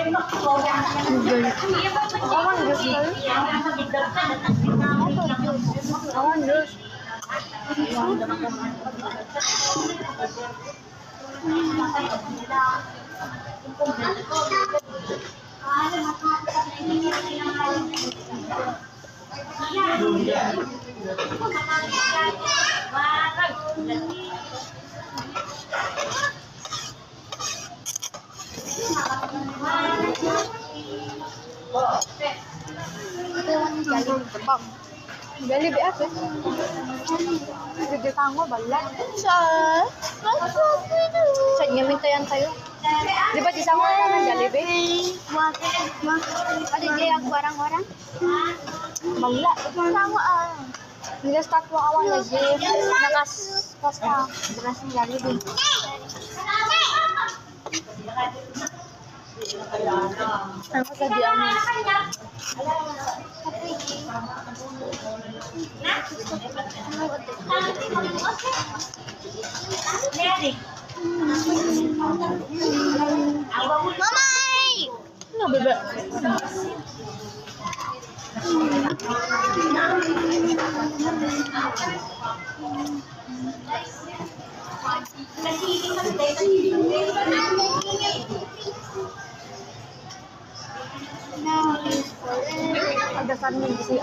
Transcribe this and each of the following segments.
Awan Diyos kayo. Awan Diyos. Jollibee ate. Sige tango balat. Sa nyamin tayo. Di ba isang oras ng Jollibee? Ada dia yang barang-barang. Bangla. Tango Nilas tatlo awan lagi. Nakas pasta beras ng Jollibee. Tango sa diyan. Mamay! Ano bebe? Dasar ni si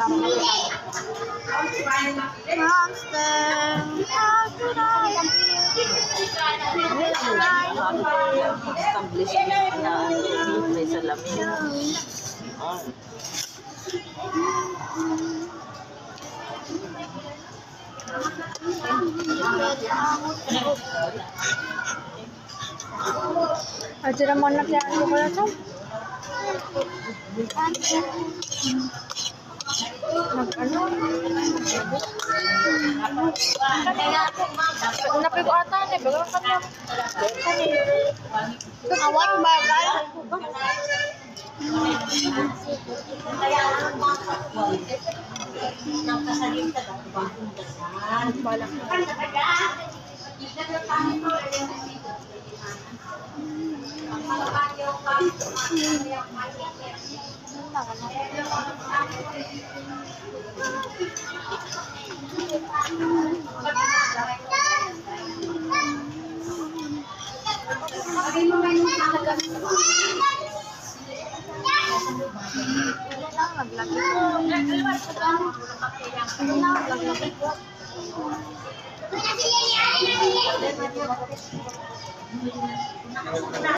Monster. Establish na may salamin. Aja naman na kaya ano kaya to? Napigo ata ni bago kanya. Awan bagal.